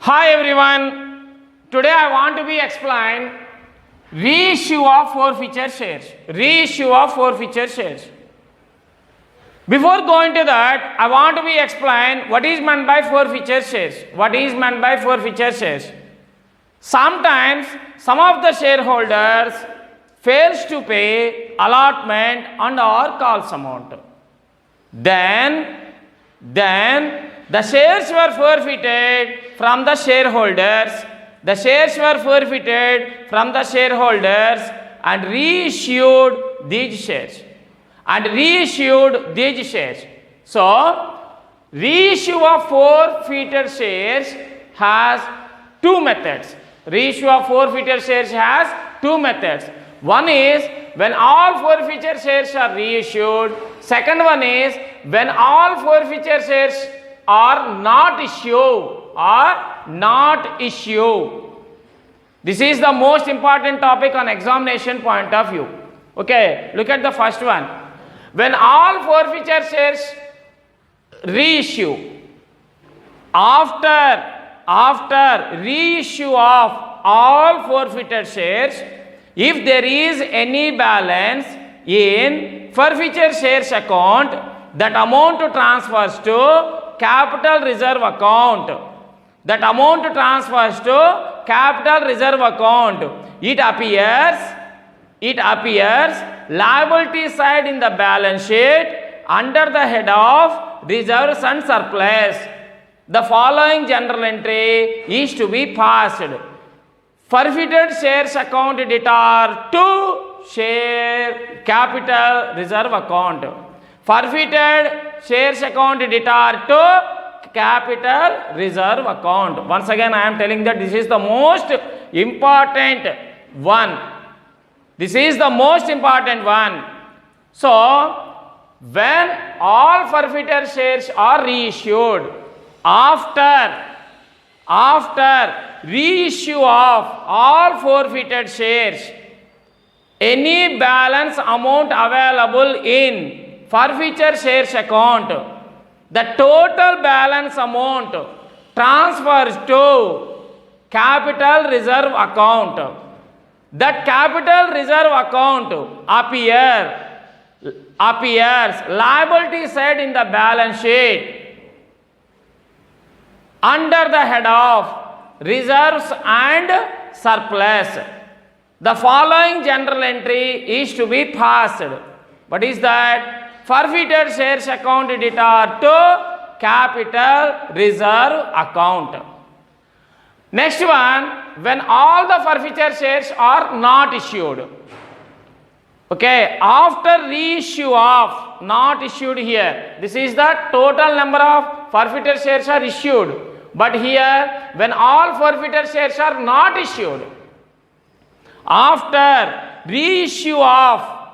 Hi everyone, today I want to be explain reissue of forfeiture shares. Reissue of forfeiture shares. Before going to that, I want to be explain what is meant by forfeiture shares. What is meant by forfeiture shares? Sometimes some of the shareholders fails to pay allotment and or calls amount. Then the shares were forfeited from the shareholders. The shares were forfeited from the shareholders and reissued these shares. So, reissue of forfeited shares has two methods. Reissue of forfeited shares has two methods. One is when all forfeiture shares are reissued. Second one is when all forfeiture shares are not issued. This is the most important topic on examination point of view. Okay, look at the first one. When all forfeiture shares reissue, after reissue of all forfeited shares, if there is any balance in forfeiture shares account, that amount transfers to capital reserve account. That amount transfers to capital reserve account. It appears liability side in the balance sheet under the head of reserves and surplus. The following journal entry is to be passed. Forfeited shares account debtor to share capital reserve account. Forfeited shares account debtor to capital reserve account. Once again, I am telling that this is the most important one. This is the most important one. So, when all forfeited shares are reissued, after reissue of all forfeited shares, any balance amount available in forfeiture shares account, the total balance amount transfers to capital reserve account. That capital reserve account appears liability side in the balance sheet under the head of reserves and surplus. The following journal entry is to be passed. What is that? Forfeited shares account debtor to capital reserve account. Next one, when all the forfeiture shares are not issued. Okay, after reissue of, not issued here. This is the total number of forfeited shares are issued. But here, when all forfeited shares are not issued, after reissue of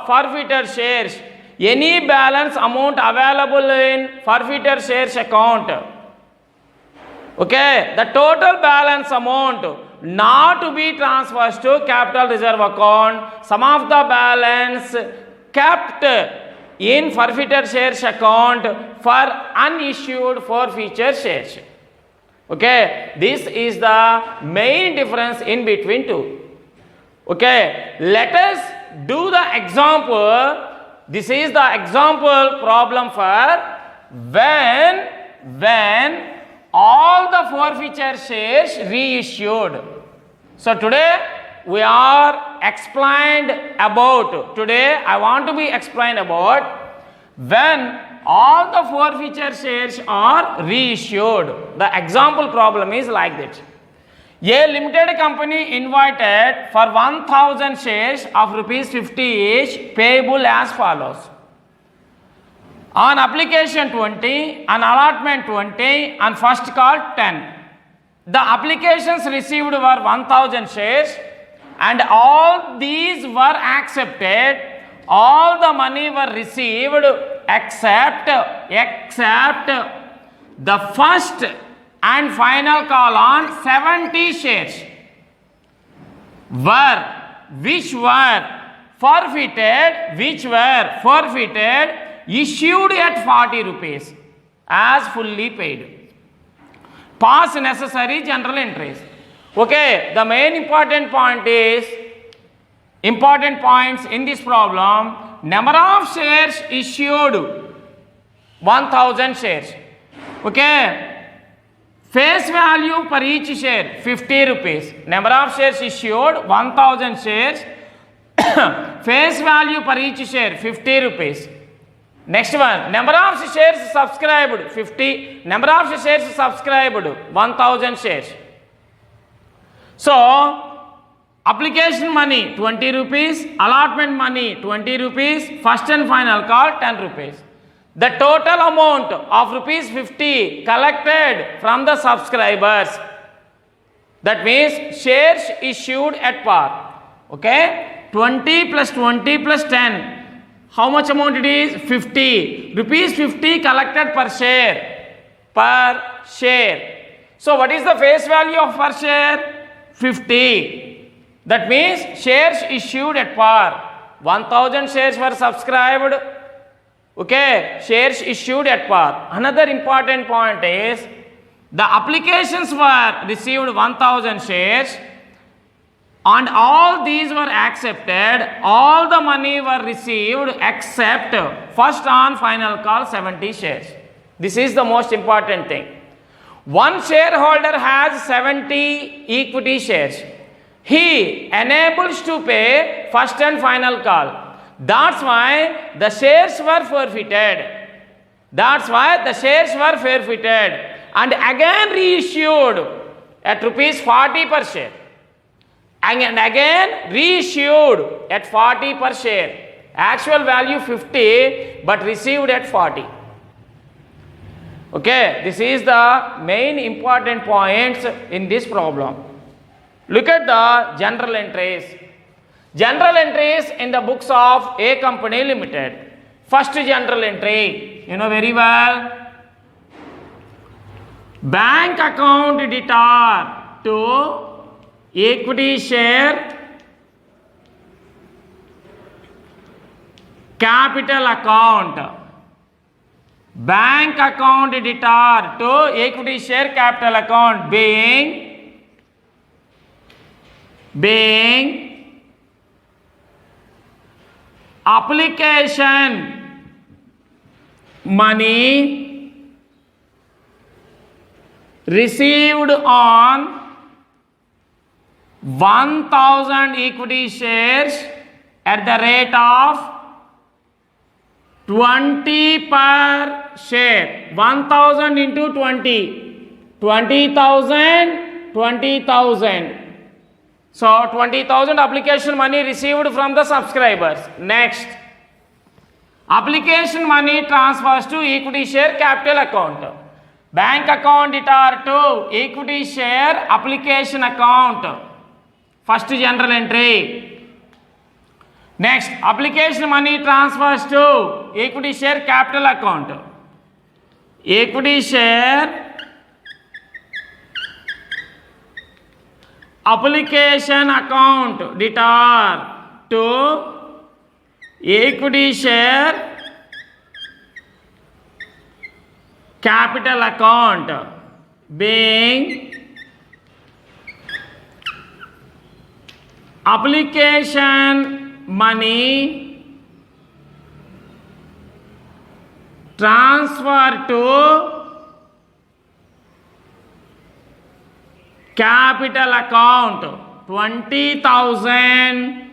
forfeited shares, any balance amount available in forfeited shares account, okay, the total balance amount not to be transferred to capital reserve account, some of the balance kept in forfeited shares account for unissued forfeiture shares. Okay, this is the main difference in between two. Okay, let us do the example. This is the example problem for when all the forfeiture shares reissued. So today we are explained about, today I want to be explained about when all the forfeiture shares are reissued. The example problem is like that. A limited company invited for 1000 shares of rupees 50 each payable as follows. On application 20, on allotment 20, on first call 10. The applications received were 1000 shares and all these were accepted. All the money were received except the first and final call on 70 shares which were forfeited issued at 40 rupees. as fully paid. Pass necessary general entries. Okay, the main important points in this problem, number of shares issued 1000 shares. Okay, face value per each share 50 rupees. Number of shares issued 1000 shares. Face value per each share 50 rupees. Next one, number of shares subscribed 50. Number of shares subscribed 1000 shares. So application money 20 rupees, allotment money 20 rupees, first and final call 10 rupees. The total amount of rupees 50 collected from the subscribers, that means shares issued at par. Okay, 20 plus 20 plus 10, how much amount it is? 50 rupees. 50 collected per share. So what is the face value of per share? 50. That means shares issued at par. 1000 shares were subscribed. Okay, shares issued at par. Another important point is the applications were received 1000 shares and all these were accepted. All the money were received except first on final call 70 shares. This is the most important thing. One shareholder has 70 equity shares. He enables to pay first and final call. That's why the shares were forfeited. And again reissued at rupees 40 per share. And again reissued at 40 per share. Actual value 50 but received at 40. Okay, this is the main important points in this problem. Look at the general entries. General entries in the books of A Company Limited. First general entry, you know very well. Bank account debtor to equity share capital account. Bank account debtor to equity share capital account being application money received on 1000 equity shares at the rate of 20 per share. 1000 into 20, 20,000. So 20,000 application money received from the subscribers. Next, application money transfers to equity share capital account. Bank account debtor to equity share application account. First general entry. Next, application money transfers to equity share capital account. Equity share application account debtor to equity share capital account being application money transfer to capital account 20,000.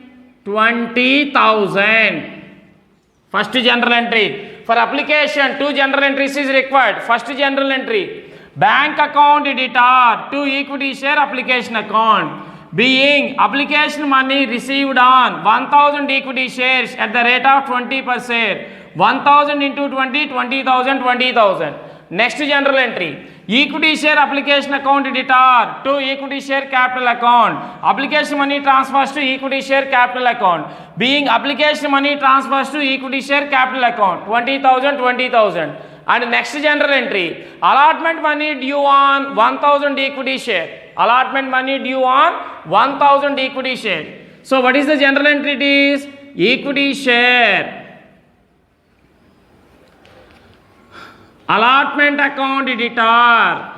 First general entry. For application, two general entries is required. First general entry, bank account debtor to equity share application account being application money received on 1000 equity shares at the rate of 20%. 1000 into 20, 20,000, 20,000. Next general entry, equity share application account debtor to equity share capital account. Application money transfers to equity share capital account being application money transfers to equity share capital account 20,000, 20,000. And next general entry, allotment money due on 1000 equity share. Allotment money due on 1000 equity share. So what is the general entry? It is equity share allotment account debtor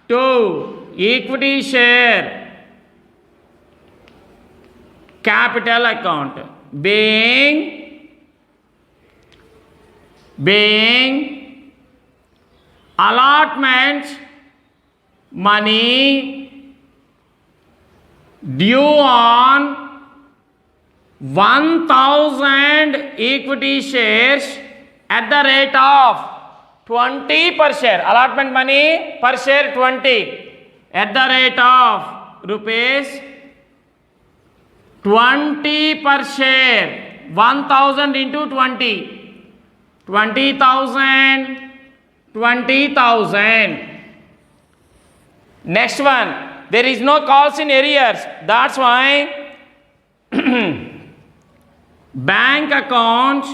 to equity share capital account being allotment money due on 1000 equity shares at the rate of 20 per share. Allotment money per share 20 at the rate of rupees 20 per share. 1000 into 20, 20,000, 20,000. Next one, there is no calls in arrears. That's why bank account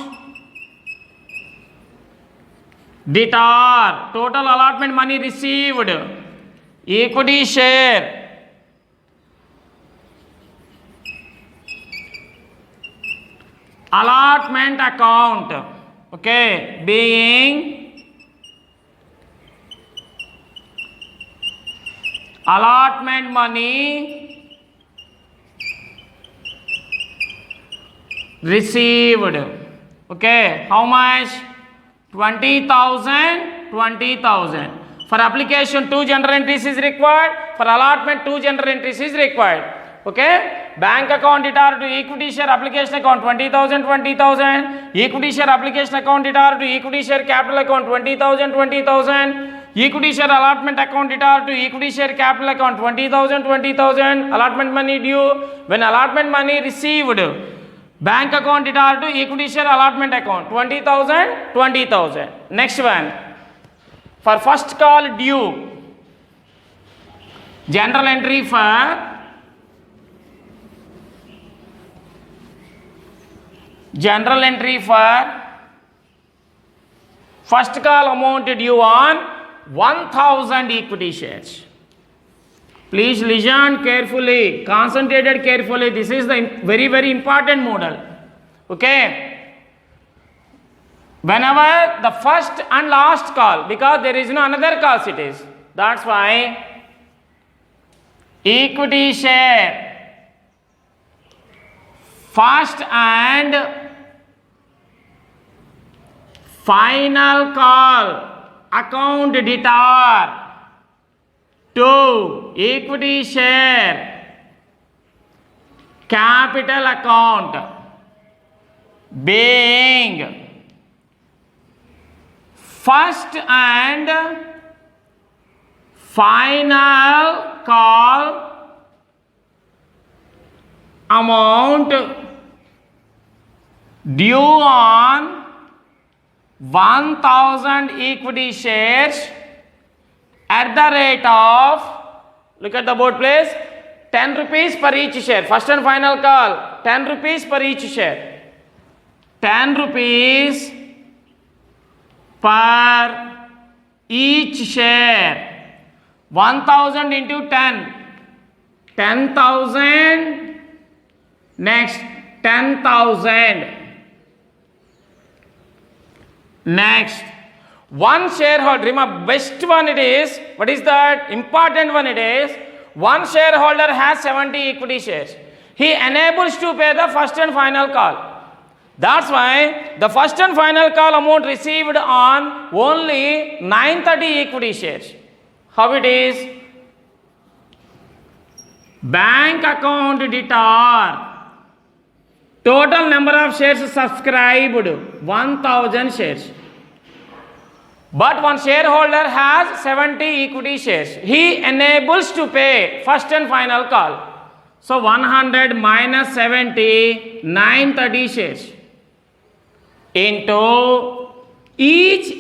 debtor, total allotment money received, equity share, allotment account, okay, being allotment money received, okay, how much? 20,000, 20,000. For application 2 general entries is required, for allotment 2 general entries is required, okay. Bank account debtor to equity share application account 20,000, 20,000. Equity share application account debtor to equity share capital account 20,000, 20,000. Equity share allotment account debtor to equity share capital account 20,000, 20,000. Allotment money due when allotment money received. Bank account debtor to equity share allotment account 20,000, 20,000. Next one, for first call due, general entry for first call amount due on 1,000 equity shares. Please listen carefully, concentrated carefully. This is the very, very important model. Okay. Whenever the first and last call, because there is no another calls it is. That's why equity share, first and final call account debtor to equity share capital account being first and final call amount due on 1,000 equity shares at the rate of, look at the board please, 10 rupees per each share. First and final call, 10 rupees per each share. 10 rupees per each share. 1,000 into 10, 10,000. Next, 10,000. Next, one shareholder, remember best one it is, what is that? Important one it is, one shareholder has 70 equity shares. He enables to pay the first and final call. That's why the first and final call amount received on only 930 equity shares. How it is? Bank account debtor, total number of shares subscribed 1,000 shares. But one shareholder has 70 equity shares. He enables to pay first and final call. So 100 minus 70, 930 shares into each,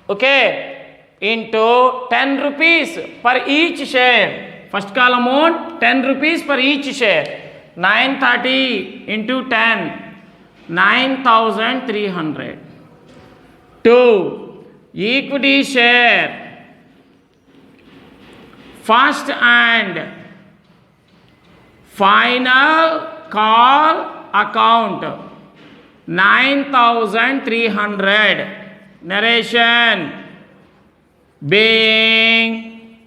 okay, into 10 rupees per each share. First call amount 10 rupees per each share. 930 into 10, 9,300. 2. Equity share, first and final call account 9,300 narration being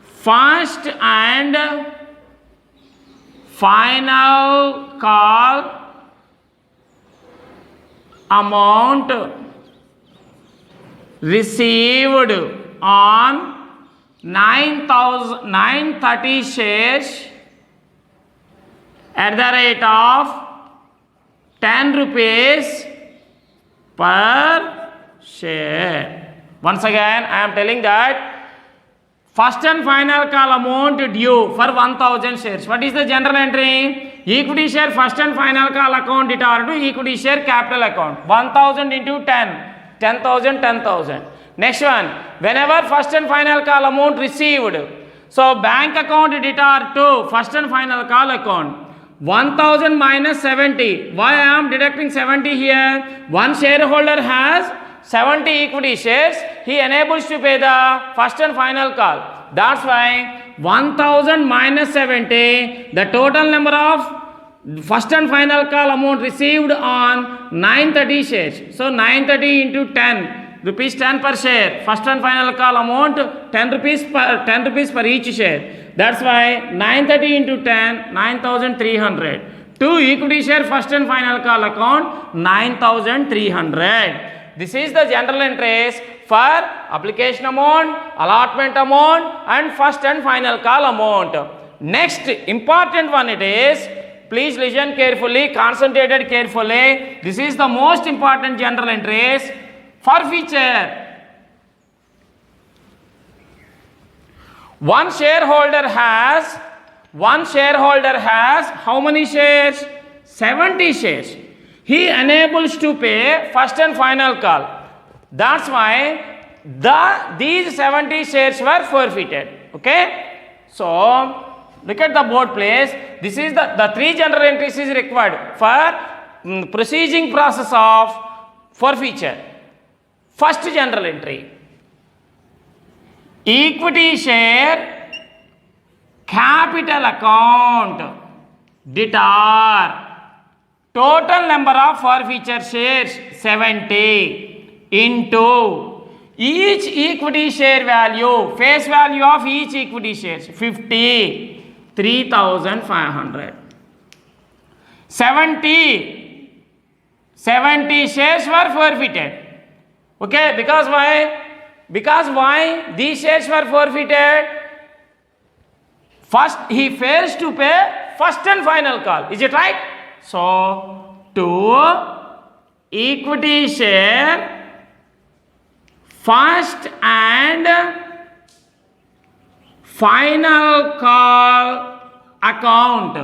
first and final call amount received on 930 shares at the rate of 10 rupees per share. Once again, I am telling that first and final call amount due for 1000 shares. What is the general entry? Equity share first and final call account debtor to equity share capital account. 1000 into 10. 10,000, 10,000. Next one, whenever first and final call amount received, so bank account debtor to first and final call account, 1000 minus 70. Why I am deducting 70 here? One shareholder has 70 equity shares, he enables to pay the first and final call. That's why 1000 minus 70, the total number of first and final call amount received on 930 shares. So 930 into 10, rupees 10 per share. First and final call amount 10 rupees per each share. That's why 930 into 10, 9300. Two equity share first and final call account 9300. This is the general entries for application amount, allotment amount and first and final call amount. Next important one it is, please listen carefully, concentrated carefully. This is the most important general entries. Forfeiture. One shareholder has how many shares? 70 shares. He enables to pay first and final call. That's why these 70 shares were forfeited. Okay? So look at the board please. This is the three general entries is required for proceeding process of forfeiture. First general entry, equity share capital account debtor. Total number of forfeiture shares 70 into each equity share value, face value of each equity shares 50, 3500. 70 shares were forfeited. Okay, because why? Because why these shares were forfeited? First, he fails to pay first and final call. Is it right? So, to equity share first and final call account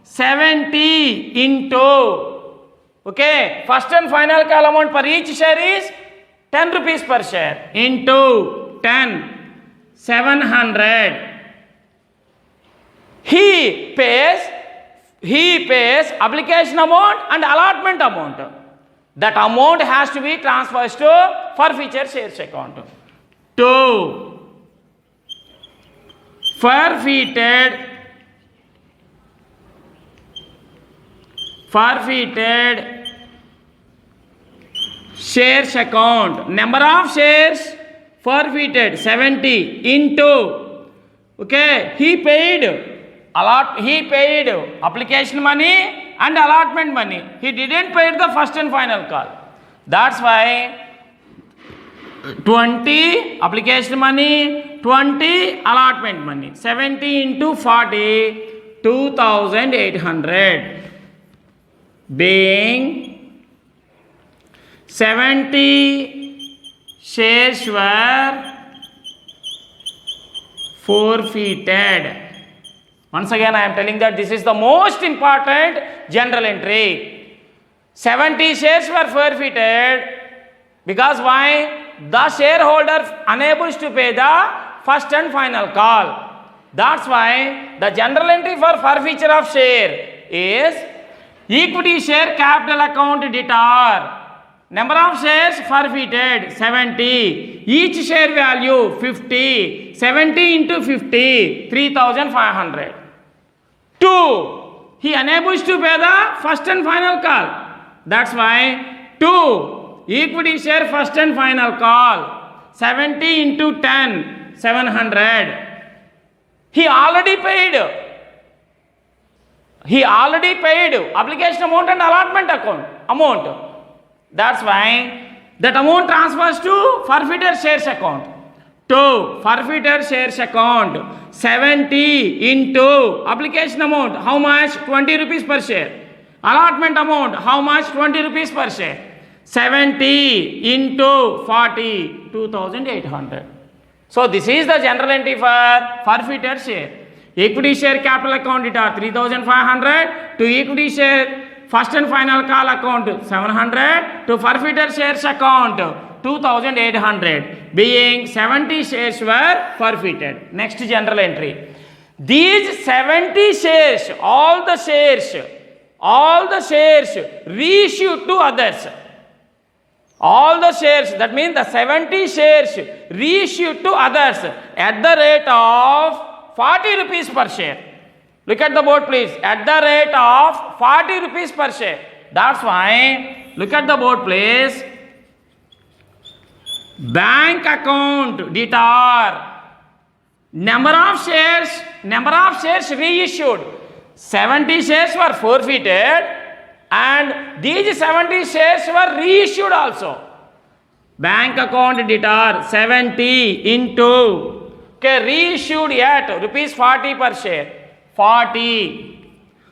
70 into, okay, first and final call amount per each share is 10 rupees per share into 10, 700. He pays application amount and allotment amount. That amount has to be transferred to forfeiture shares account. To forfeited shares account, number of shares forfeited 70 into, okay, he paid application money and allotment money. He didn't pay the first and final call. That's why 20 application money, 20 allotment money. 70 into 40, 2800. Being 70 shares were forfeited. Once again, I am telling that this is the most important general entry. 70 shares were forfeited because why? The shareholder unable to pay the first and final call. That's why the general entry for forfeiture of share is equity share capital account debtor. Number of shares forfeited 70. Each share value 50. 70 into 50, 3500. 2. He enables to pay the first and final call. That's why 2. equity share first and final call, 70 into 10, 700. He already paid. Application amount and allotment amount. That's why that amount transfers to forfeited shares account. To forfeited shares account, 70 into application amount, how much? 20 rupees per share. Allotment amount, how much? 20 rupees per share. 70 into 40, 2,800. So this is the general entry for forfeited share. Equity share capital account it are 3,500, to equity share first and final call account 700, to forfeited shares account 2,800, being 70 shares were forfeited. Next general entry. These 70 shares, all the shares reissued to others. All the shares, that means the 70 shares reissued to others at the rate of 40 rupees per share. Look at the board please. At the rate of 40 rupees per share. That's why, look at the board please. Bank account debtor. Number of shares reissued. 70 shares were forfeited and these 70 shares were reissued also. Bank account debtor 70 into reissued at rupees 40 per share. 40,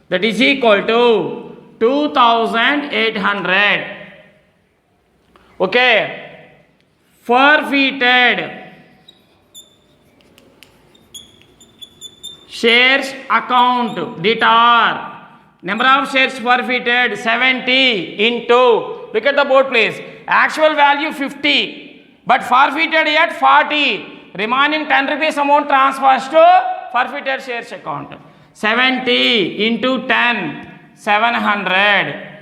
that is equal to 2,800. Okay, forfeited shares account debtor. Number of shares forfeited 70 into, look at the board please, actual value 50 but forfeited yet 40, remaining 10 rupees amount transfers to forfeited shares account. 70 into 10, 700.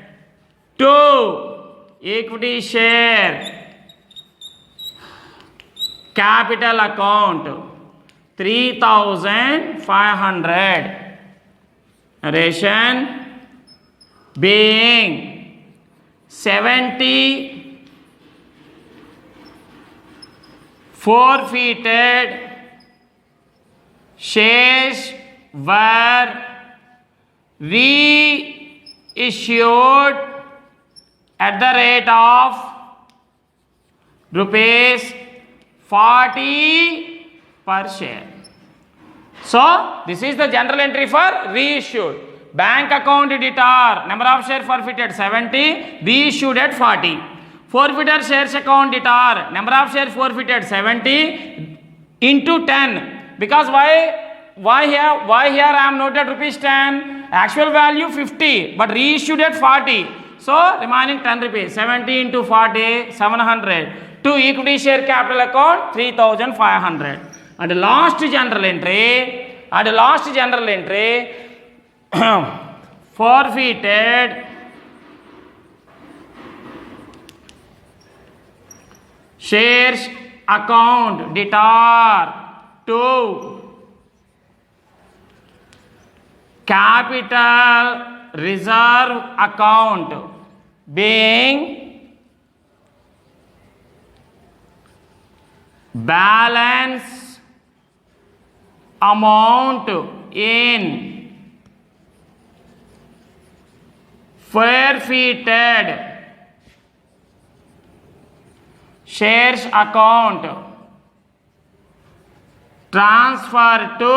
2, equity share capital account 3,500. Ration being 70 forfeited shares were reissued at the rate of rupees 40 per share. So this is the general entry for reissued. Bank account debtor, number of shares forfeited 70, reissued at 40. Forfeited shares account debtor, number of shares forfeited 70 into 10. Because why here I am noted rupees 10, actual value 50 but reissued at 40. So remaining 10 rupees, 70 into 40, 700. To equity share capital account 3,500. And last general entry, forfeited shares account debtor to capital reserve account being balance amount in forfeited shares account transfer to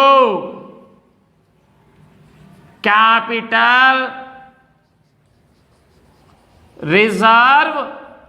capital reserve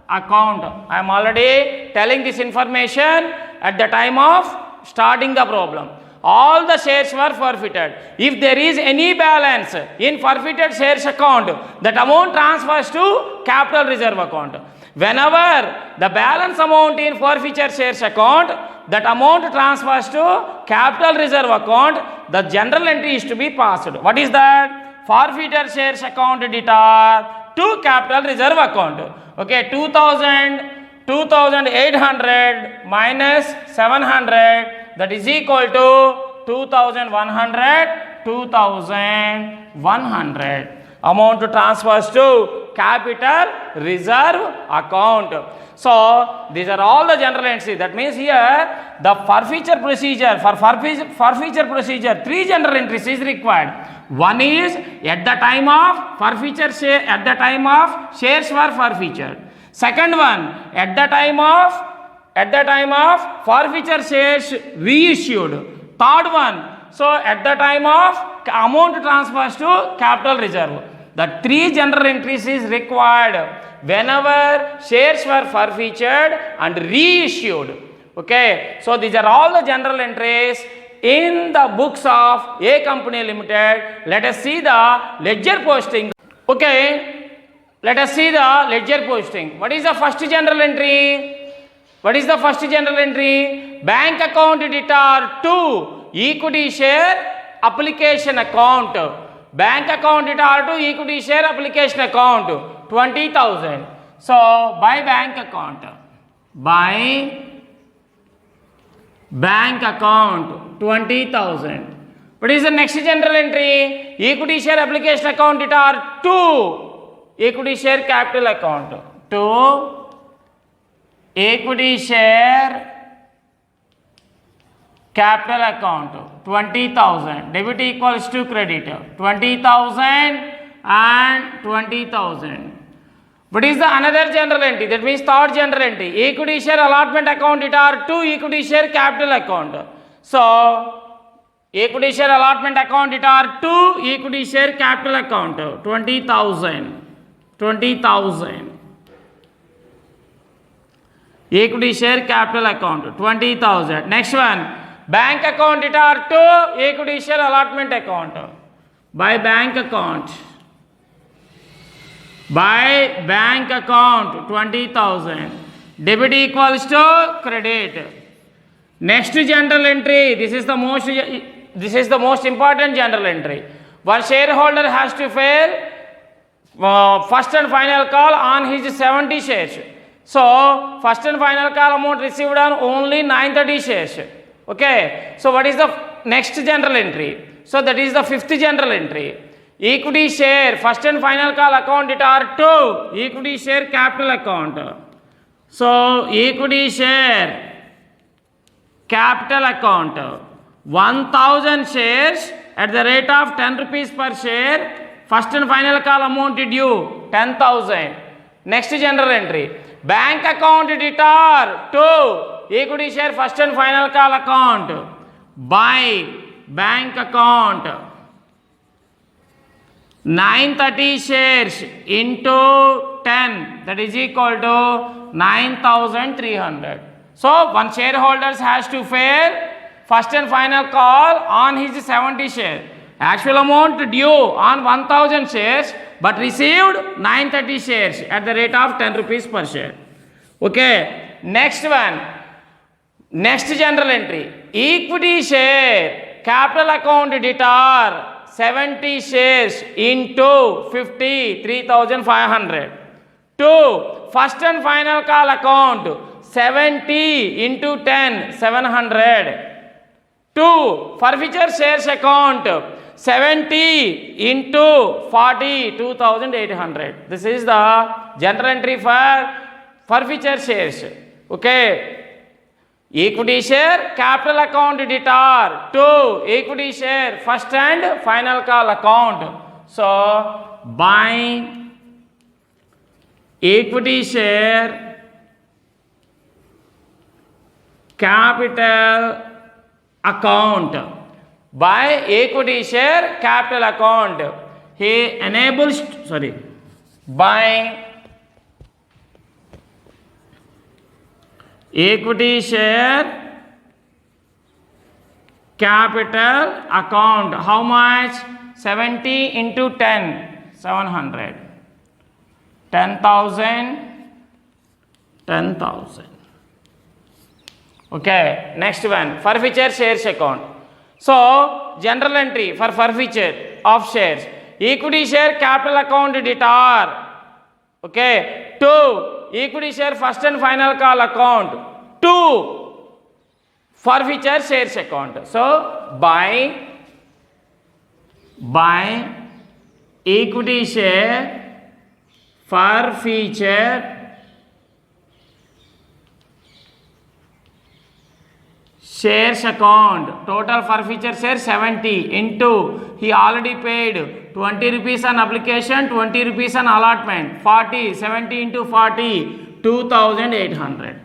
account. I am already telling this information at the time of starting the problem. All the shares were forfeited. If there is any balance in forfeited shares account, that amount transfers to capital reserve account. Whenever the balance amount in forfeiture shares account, that amount transfers to capital reserve account, the general entry is to be passed. What is that? Forfeited shares account debtor to capital reserve account. Okay, 2,800 minus 700, that is equal to 2,100, 2,100. Amount transfers to capital reserve account. So these are all the general entries. That means here the forfeiture procedure, for forfeiture procedure, 3 general entries is required. One is at the time of forfeiture share, at the time of shares were forfeited. Second one, at the time of forfeiture shares reissued. Third one, so at the time of amount transfers to capital reserve. The 3 general entries is required whenever shares were forfeited and reissued. Okay, so these are all the general entries in the books of A Company Limited. Let us see the ledger posting. Okay, let us see the ledger posting. What is the first general entry? What is the first general entry? Bank account debtor to equity share application account. Bank account debtor to equity share application account 20,000. So by bank account, by bank account 20,000. What is the next general entry? Equity share application account debtor to equity share capital account, to equity share capital account 20,000. Debit equals to credit 20,000 and 20,000. What is the another general entry? That means third general entry. Equity share allotment account debtor to equity share capital account. So equity share allotment account debtor to equity share capital account 20,000. 20,000. Equity share capital account 20,000. Next one, bank account debtor to equity share allotment account. By bank account. By bank account 20,000. Debit equals to credit. Next general entry. This is the most important general entry. One shareholder has to file first and final call on his 70 shares. So first and final call amount received on only 930 shares. Okay. So what is the next general entry? So that is the 5th general entry. Equity share first and final call account debtor to equity share capital account. So equity share capital account 1,000 shares at the rate of 10 rupees per share. First and final call amount due 10,000. Next general entry. Bank account debtor to equity share first and final call account. By bank account 930 shares into 10, that is equal to 9,300. So one shareholder has to file first and final call on his 70 shares. Actual amount due on 1,000 shares, but received 930 shares at the rate of 10 rupees per share. Okay. Next one. Next general entry. Equity share capital account debtor 70 shares into 50, 3,500. 2. First and final call account 70 into 10, 700. 2. Forfeiture shares account 70 into 40, 2,800. This is the general entry for forfeiture shares. Okay. Equity share capital account debtor to equity share first and final call account. So by equity share capital account. By equity share capital account. He enables, by equity share capital account. How much? 70 into 10, 700. 10,000, 10,000. Okay. Next one, forfeiture shares account. So general entry for forfeiture of shares. Equity share capital account debtor. Okay. 2. Equity share first and final call account. 2. Forfeiture shares account. So by equity share forfeiture shares account, total forfeiture share 70 into he already paid 20 rupees on application, 20 rupees on allotment, 40, 70 into 40, 2800.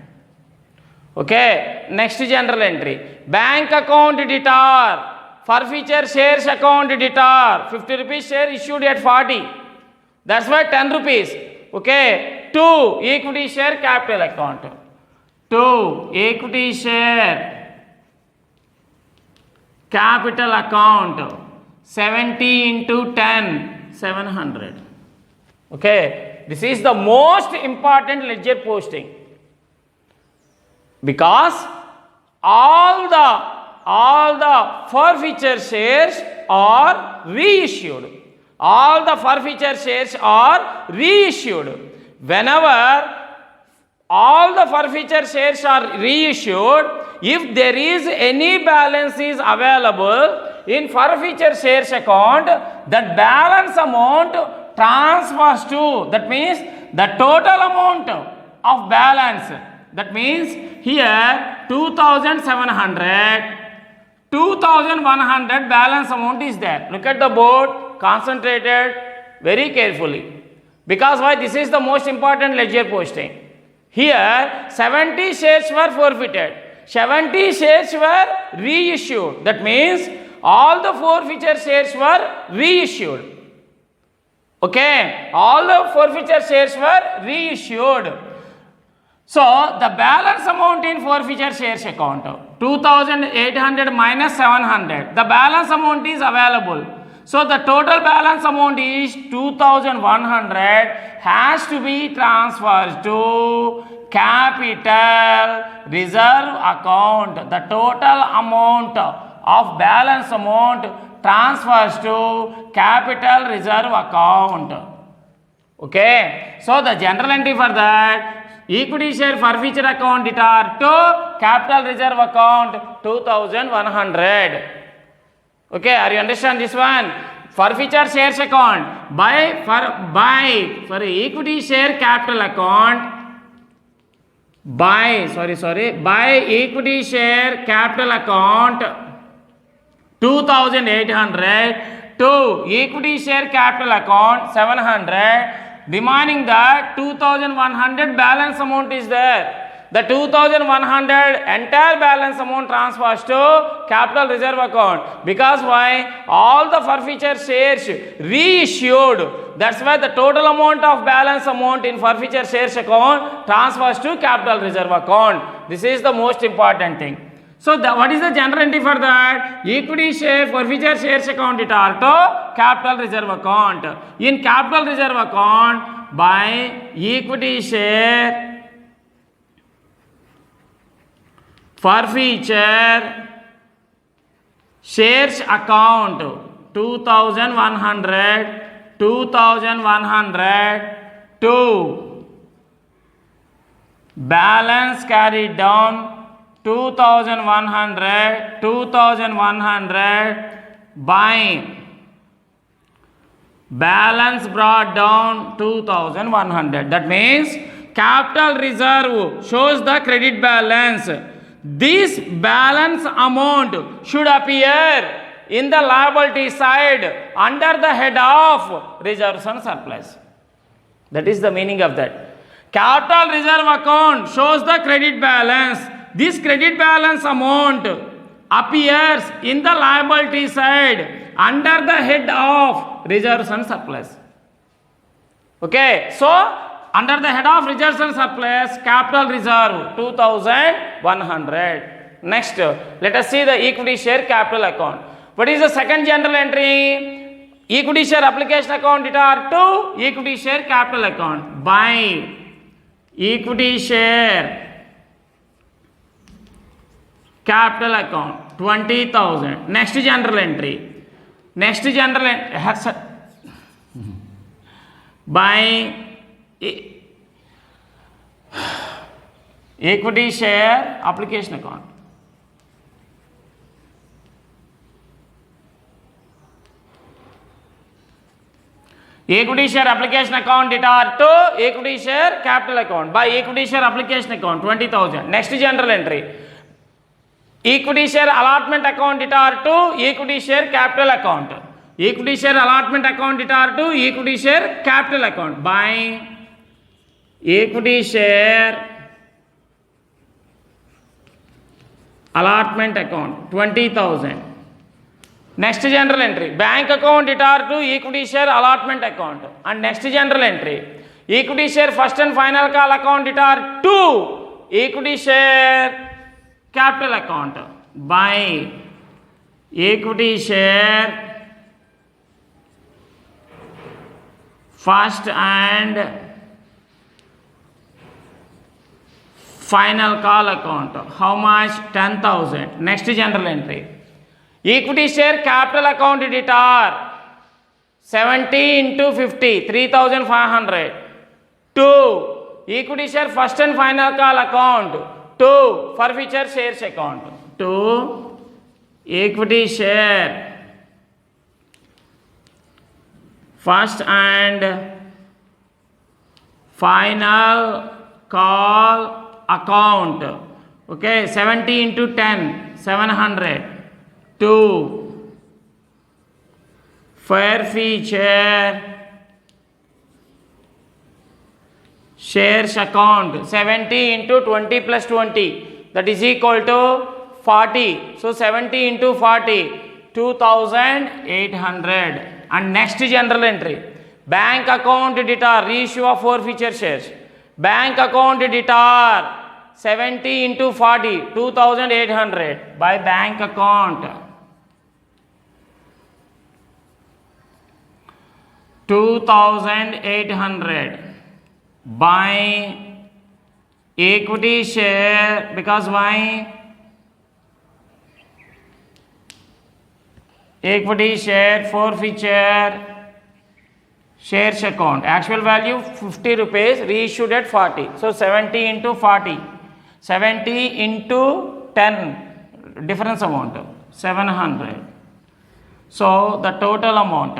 Okay, next general entry, bank account debtor, forfeiture shares account debtor, 50 rupees share issued at 40, that's why 10 rupees. Okay, 2 equity share capital account, 2 equity share capital account, 70 into 10, 700. Okay, this is the most important ledger posting, because all the forfeiture shares are reissued. All the forfeiture shares are reissued. Whenever all the forfeiture shares are reissued, if there is any balance is available in forfeiture shares account, that balance amount transfers to, that means the total amount of balance, that means here 2700, 2100 balance amount is there. Look at the board, concentrated very carefully, because why? This is the most important ledger posting. Here 70 shares were forfeited, 70 shares were reissued, that means all the forfeiture shares were reissued. Okay, all the forfeiture shares were reissued. So the balance amount in forfeiture shares account, 2800 minus 700, the balance amount is available. So the total balance amount is 2100, has to be transferred to capital reserve account. The total amount of balance amount transfers to capital reserve account. Okay, so the general entry for that, equity share forfeiture account debtor to capital reserve account 2100. Okay, are you understand this one? Forfeiture shares account by equity share capital account, by equity share capital account 2800 to equity share capital account 700, remaining that 2100 balance amount is there. The 2100 entire balance amount transfers to capital reserve account, because why? All the forfeiture shares reissued, that's why the total amount of balance amount in forfeiture shares account transfers to capital reserve account. This is the most important thing. So what is the general entry for that? Equity share forfeiture shares account debtor to capital reserve account. In capital reserve account, by equity share forfeiture shares account 2100 to balance carried down 2100 by balance brought down 2100. That means capital reserve shows the credit balance. This balance amount should appear in the liability side under the head of reserves and surplus. That is the meaning of that. Capital reserve account shows the credit balance. This credit balance amount appears in the liability side under the head of reserves and surplus. Okay, so under the head of reserves and surplus, capital reserve 2100. Next, let us see the equity share capital account. What is the second general entry? Equity share application account debtor to equity share capital account by equity share capital account 20,000. Next general entry. Next general entry by equity share application account. equity share application account debtor to equity share capital account by equity share application account 20,000. Next general entry, equity share allotment account debtor to equity share capital account, equity share allotment account debtor to equity share capital account by equity share allotment account 20,000. Next general entry, bank account debtor to equity share allotment account, and next general entry, equity share first and final call account debtor to equity share capital account by equity share first and final call account. How much? 10,000. Next general entry, equity share capital account debtor 70 into 50, 3,500 to equity share first and final call account to forfeiture shares account to equity share first and final call account. Okay, 70 into 10, 700 to forfeiture shares account. 70 into 20 plus 20, that is equal to 40. So 70 into 40, 2,800. And next general entry, bank account debtor reissue of forfeiture shares, bank account debtor 70 into 40, 2,800 by bank account 2,800 by equity share, because why? Equity share forfeiture shares account, actual value 50 rupees, reissued at 40. So 70 into 40, 70 into 10, difference amount 700. So the total amount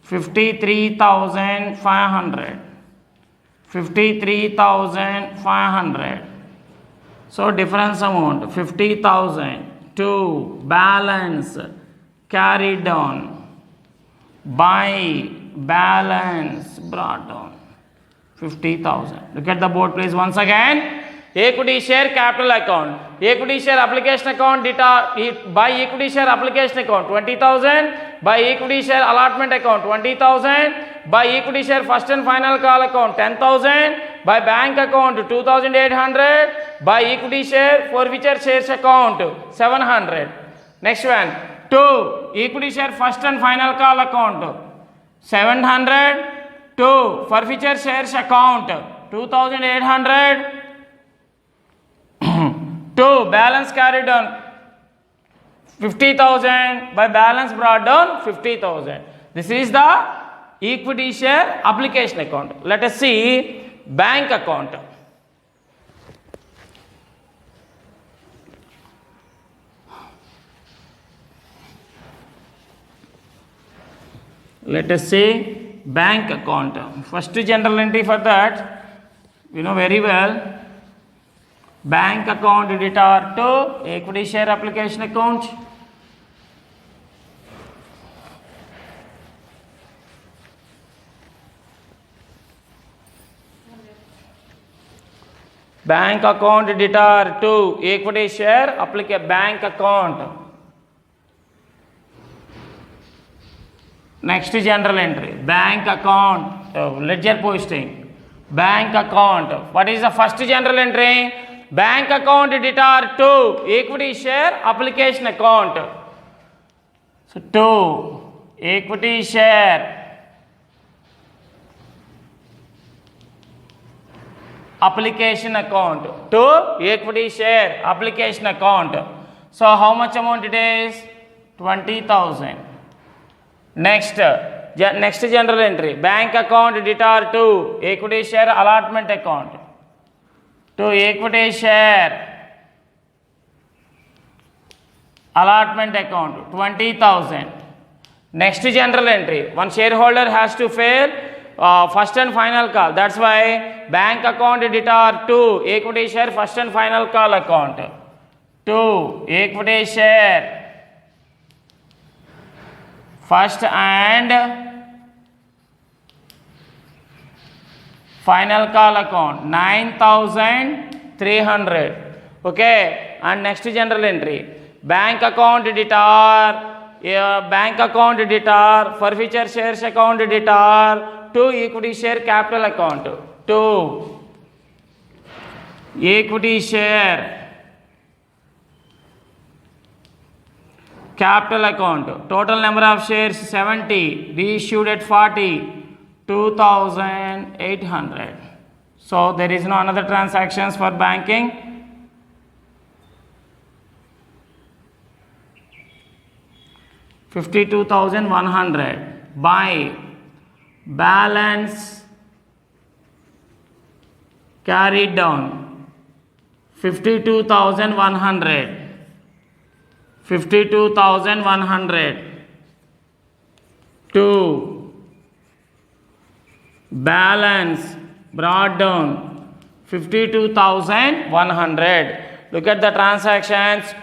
53,500, 53,500. So difference amount 50,000 to balance carried down by balance brought down 50,000. Look at the board please once again. Equity share capital account, equity share application account by equity share application account 20,000, by equity share allotment account 20,000, by equity share first and final call account 10,000, by bank account 2,800, by equity share forfeiture shares account 700. Next one, 2 equity share first and final call account 700 to forfeiture shares account 2,800 to balance carried on 50,000 by balance brought down 50,000. This is the equity share application account. Let us see bank account. Let us see bank account. First general entry for that, you know very well. Bank account debtor to equity share application account. Bank account debtor to equity share bank account. Next general entry, bank account, ledger posting, bank account. What is the first general entry? Bank account debtor to equity share application account. So to equity share application account, to equity share application account. So how much amount it is? 20,000. Next general entry, bank account debtor to equity share allotment account, to equity share allotment account 20,000. Next general entry, one shareholder has to fail first and final call. That's why bank account debtor 2, equity share first and final call account. 2, equity share first and final call account 9,300. Okay, and next general entry, bank account debtor. Bank account debtor, forfeiture shares account debtor, 2 equity share capital account, 2 equity share capital account, total number of shares 70, reissued at 40, 2,800. So there is no another transactions for banking. $52,100 by balance carried down 52,100 to balance brought down 52,100. Look at the transactions.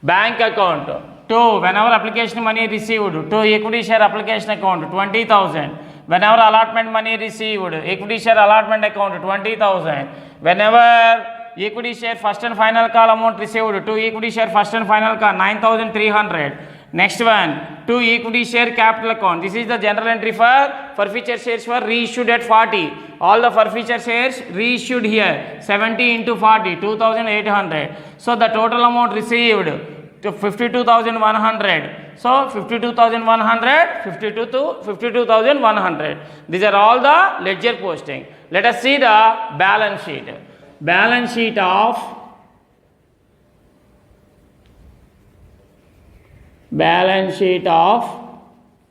Bank account 2, whenever application money received, 2 equity share application account 20,000. Whenever allotment money received, equity share allotment account 20,000. Whenever equity share first and final call amount received, 2 equity share first and final call 9,300. Next one, 2 equity share capital account. This is the general entry for forfeiture shares for reissued at 40. All the forfeiture shares reissued here 70 into 40, 2,800. So the total amount received to 52,100. So 52,100, 52,100. These are all the ledger posting. Let us see the balance sheet. Balance sheet of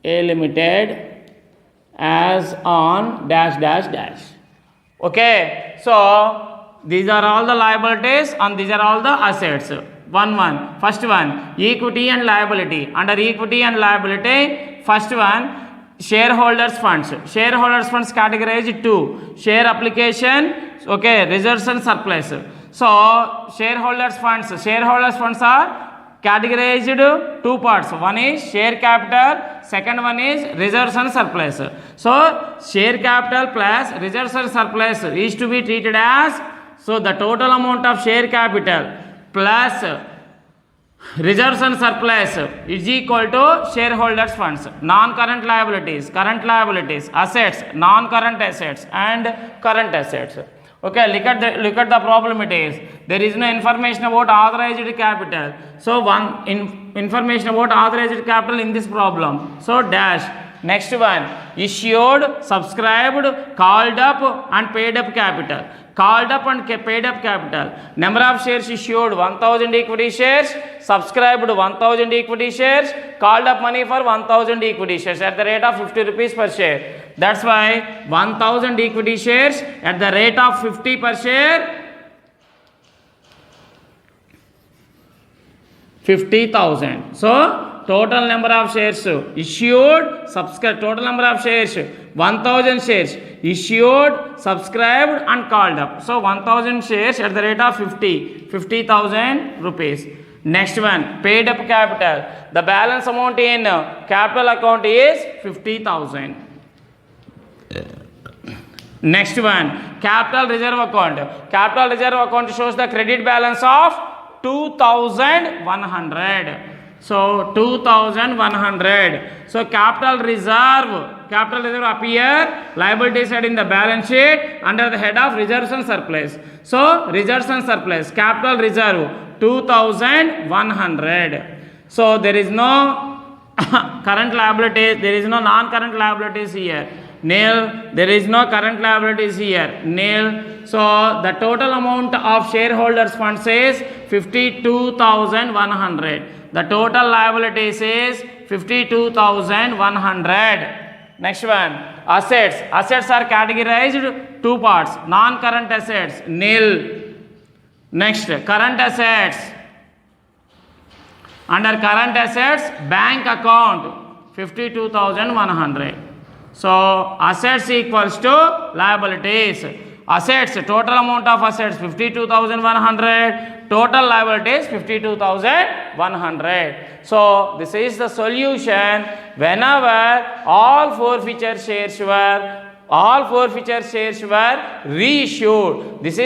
A Limited as on dash dash dash. Okay, so these are all the liabilities and these are all the assets. First one, equity and liability. Under equity and liability, first one, shareholders funds. Shareholders funds categorized 2, share application, okay, reserves and surplus. So shareholders funds are categorized 2 parts. One is share capital, second one is reserves and surplus. So share capital plus reserves and surplus is to be treated as, so the total amount of share capital plus reserves and surplus is equal to shareholders funds. Non-current liabilities, current liabilities, assets, non-current assets and current assets. Okay, look at the problem it is. There is no information about authorized capital. So information about authorized capital in this problem. So dash. Next one, issued, subscribed, called up and paid up capital. Called up and paid up capital. Number of shares issued 1,000 equity shares, subscribed 1,000 equity shares, called up money for 1,000 equity shares at the rate of 50 rupees per share. That's why 1,000 equity shares at the rate of 50 per share, 50,000. So total number of shares issued, subscribed, total number of shares 1,000 shares issued, subscribed and called up. So 1,000 shares at the rate of 50,000 rupees. Next one, paid up capital. The balance amount in capital account is 50,000. Next one, capital reserve account. Capital reserve account shows the credit balance of 2,100. So 2,100. So capital reserve appear liability side in the balance sheet under the head of reserves and surplus. So reserves and surplus, capital reserve 2,100. So there is no current liabilities, there is no non-current liabilities here. Nil. There is no current liabilities here. Nil. So the total amount of shareholders funds is 52,100. The total liabilities is 52,100. Next one, assets. Assets are categorized 2 parts. Non-current assets, nil. Next, current assets. Under current assets, bank account 52,100. So assets equals to liabilities. Assets, total amount of assets 52,100, total liabilities 52,100. So this is the solution whenever all forfeiture shares were reissued. This is